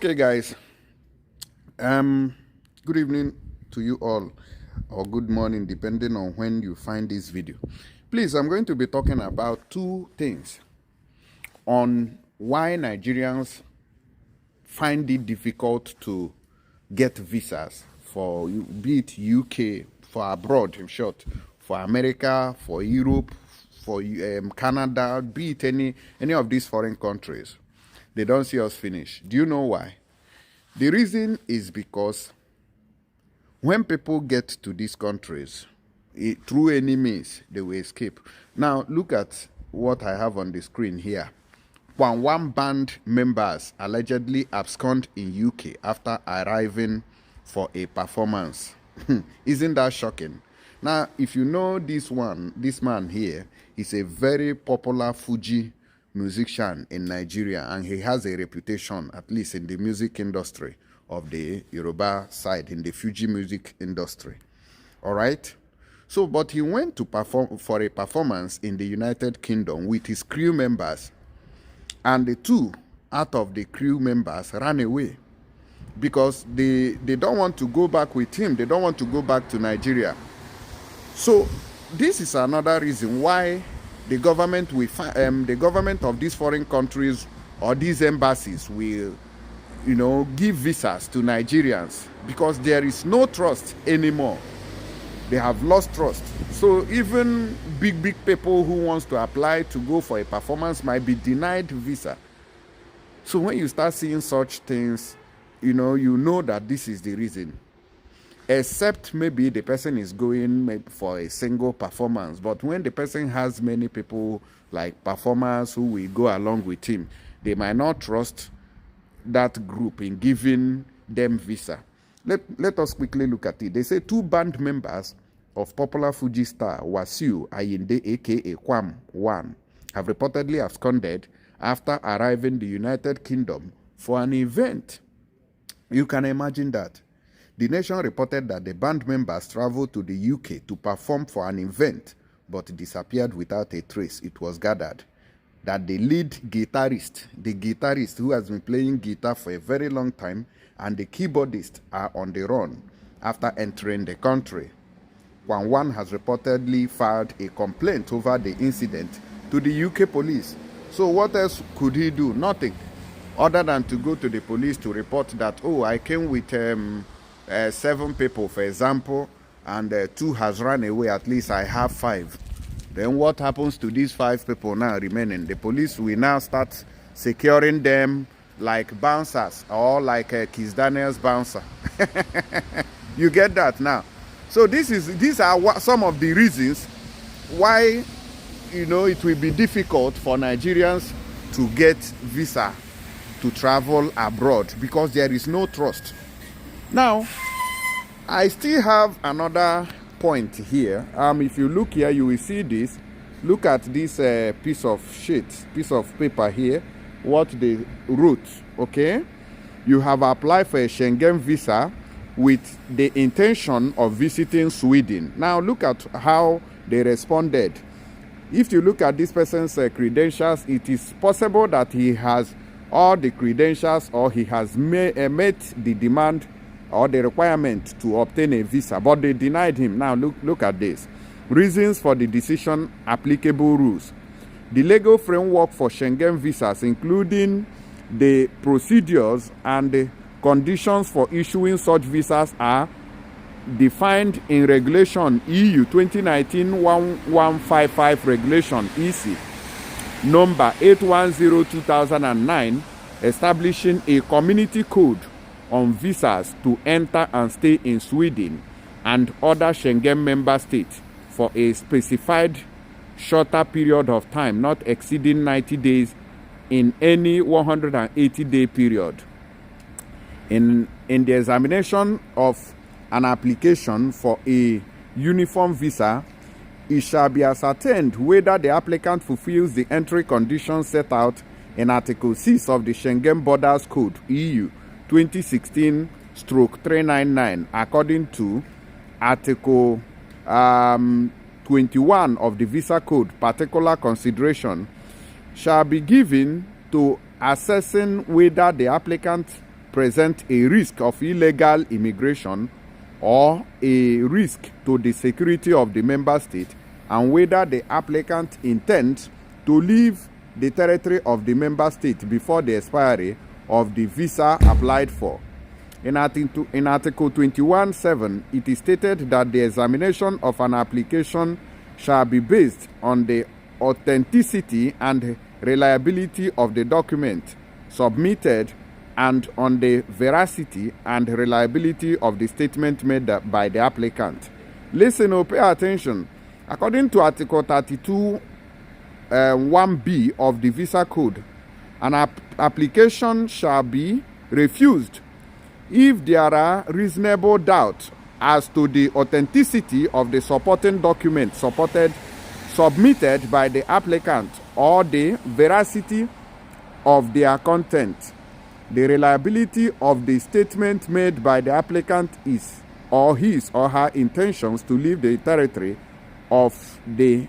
Okay, guys. Good evening to you all, or good morning, depending on when you find this video. Please, I'm going to be talking about two things on why Nigerians find it difficult to get visas for, be it UK, for abroad, in short, for America, for Europe, for Canada, be it any of these foreign countries. They don't see us finish. Do you know why? The reason is because when people get to these countries, through any means, they will escape. Now, look at what I have on the screen here. One band members allegedly abscond in UK after arriving for a performance. Isn't that shocking? Now, if you know this man here is a very popular Fuji musician in Nigeria, and he has a reputation, at least in the music industry of the Yoruba side, in the Fuji music industry. All right? So, but he went to perform for a performance in the United Kingdom with his crew members, and the two out of the crew members ran away because they don't want to go back with him. They don't want to go back to Nigeria. So this is another reason why the government of these foreign countries or these embassies will, give visas to Nigerians, because there is no trust anymore. They have lost trust. So even big people who wants to apply to go for a performance might be denied visa. So when you start seeing such things, you know that this is the reason. Except maybe the person is going for a single performance. But when the person has many people, like performers who will go along with him, they might not trust that group in giving them visa. Let us quickly look at it. They say two band members of popular Fuji star Wasiu Ayinde, aka Kwam One, have reportedly absconded after arriving in the United Kingdom for an event. You can imagine that. The Nation reported that the band members traveled to the UK to perform for an event, but disappeared without a trace. It was gathered that the lead guitarist who has been playing guitar for a very long time, and the keyboardist are on the run after entering the country. One has reportedly filed a complaint over the incident to the UK police. So what else could he do? Nothing, other than to go to the police to report that, oh, I came with 7 people, for example, and 2 has run away. At least I have 5. Then what happens to these 5 people now remaining? The police will now start securing them like bouncers, or like Kiss Daniel's bouncer. You get that now? So these are some of the reasons why it will be difficult for Nigerians to get visa to travel abroad, because there is no trust. Now, I still have another point here. If you look here, you will see this. Look at this piece of paper here, what they wrote, okay? You have applied for a Schengen visa with the intention of visiting Sweden. Now, look at how they responded. If you look at this person's credentials, it is possible that he has all the credentials, or he has met the demand or the requirement to obtain a visa, but they denied him. Now look at this. Reasons for the decision: applicable rules. The legal framework for Schengen visas, including the procedures and the conditions for issuing such visas, are defined in Regulation EU 2019-1155 Regulation EC number 810/2009, establishing a community code on visas to enter and stay in Sweden and other Schengen member states for a specified shorter period of time, not exceeding 90 days in any 180-day period. In the examination of an application for a uniform visa, it shall be ascertained whether the applicant fulfills the entry conditions set out in Article 6 of the Schengen Borders Code EU 2016/399, according to Article 21 of the Visa Code. Particular consideration shall be given to assessing whether the applicant present a risk of illegal immigration or a risk to the security of the member state, and whether the applicant intends to leave the territory of the member state before the expiry of the visa applied for. In Article 21(7), it is stated that the examination of an application shall be based on the authenticity and reliability of the document submitted and on the veracity and reliability of the statement made by the applicant. Listen or pay attention. According to Article 32 1B of the Visa Code, an application shall be refused if there are reasonable doubt as to the authenticity of the supporting document submitted by the applicant or the veracity of their content. The reliability of the statement made by the applicant is or his or her intentions to leave the territory of the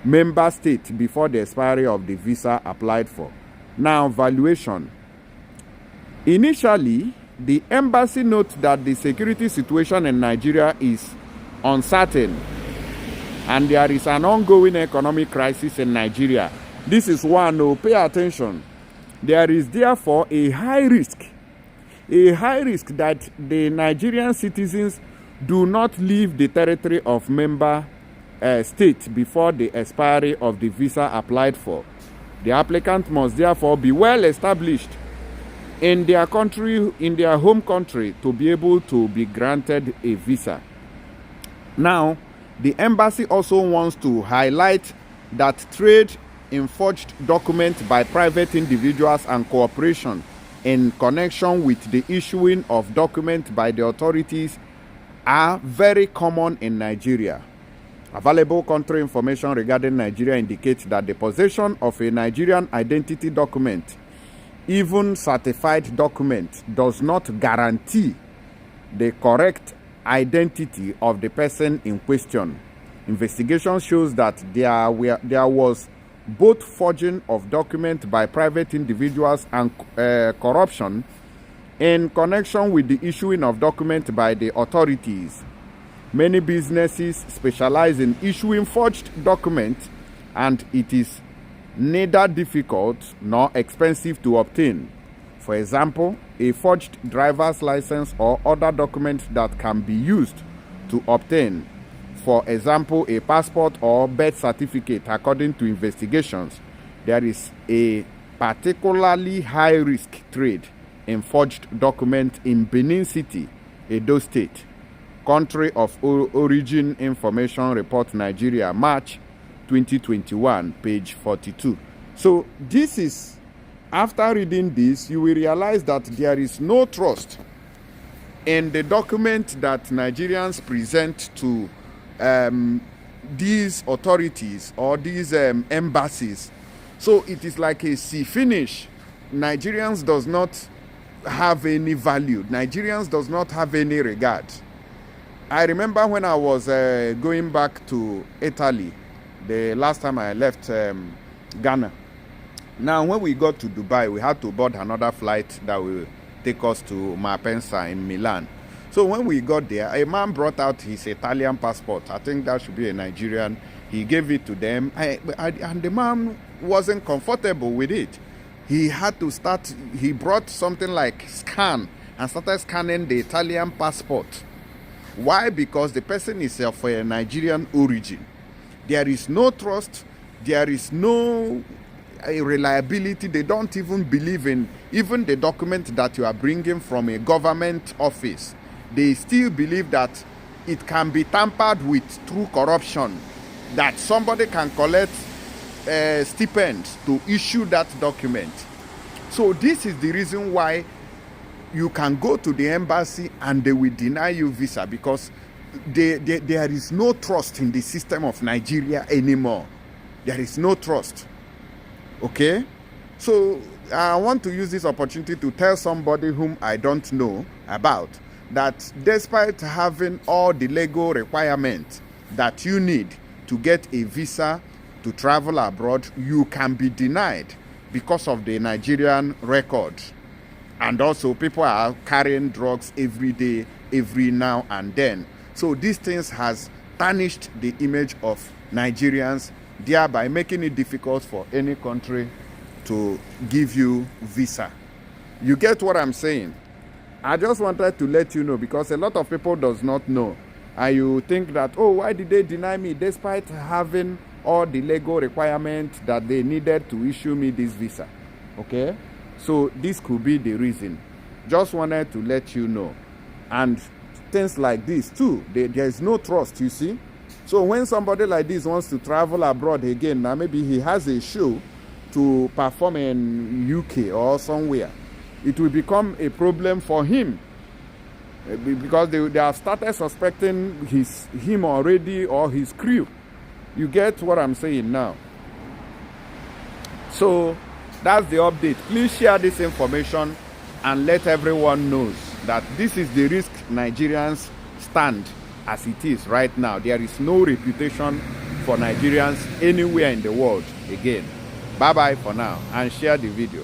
member state before the expiry of the visa applied for. Now, valuation. Initially, the embassy notes that the security situation in Nigeria is uncertain and there is an ongoing economic crisis in Nigeria. This is one, pay attention. There is therefore a high risk that the Nigerian citizens do not leave the territory of member state before the expiry of the visa applied for. The applicant must therefore be well established in their country, in their home country, to be able to be granted a visa. Now, the embassy also wants to highlight that trade in forged documents by private individuals and corporations in connection with the issuing of documents by the authorities are very common in Nigeria. Available country information regarding Nigeria indicates that the possession of a Nigerian identity document, even certified document, does not guarantee the correct identity of the person in question. Investigation shows that there was both forging of documents by private individuals and corruption in connection with the issuing of documents by the authorities. Many businesses specialize in issuing forged documents, and it is neither difficult nor expensive to obtain. For example, a forged driver's license or other documents that can be used to obtain, for example, a passport or birth certificate. According to investigations, there is a particularly high-risk trade in forged documents in Benin City, Edo State. Country of Origin Information Report Nigeria, March 2021, page 42. So this is, after reading this, you will realize that there is no trust in the document that Nigerians present to these authorities or these embassies. So it is like a see finish. Nigerians does not have any value. Nigerians does not have any regard. I remember when I was going back to Italy, the last time I left Ghana. Now, when we got to Dubai, we had to board another flight that will take us to Malpensa in Milan. So when we got there, a man brought out his Italian passport. I think that should be a Nigerian. He gave it to them, and the man wasn't comfortable with it. He had to start, he brought something like scan and started scanning the Italian passport. Why? Because the person is of a Nigerian origin. There is no trust. There is no reliability. They don't even believe in even the document that you are bringing from a government office. They still believe that it can be tampered with through corruption, that somebody can collect stipends to issue that document. So this is the reason why you can go to the embassy and they will deny you visa, because there is no trust in the system of Nigeria anymore. There is no trust. Okay? So I want to use this opportunity to tell somebody whom I don't know about that despite having all the legal requirements that you need to get a visa to travel abroad, you can be denied because of the Nigerian record. And also people are carrying drugs every day, every now and then. So these things has tarnished the image of Nigerians, thereby making it difficult for any country to give you visa. You get what I'm saying? I just wanted to let you know, because a lot of people does not know, and you think that, oh, why did they deny me despite having all the legal requirements that they needed to issue me this visa? Okay, so this could be the reason. Just wanted to let you know. And things like this too, there is no trust, you see. So when somebody like this wants to travel abroad again, now maybe he has a show to perform in UK or somewhere, it will become a problem for him, because they have started suspecting him already, or his crew. You get what I'm saying now? So that's the update. Please share this information and let everyone knows that this is the risk Nigerians stand as it is right now. There is no reputation for Nigerians anywhere in the world again. Bye bye for now, and share the video.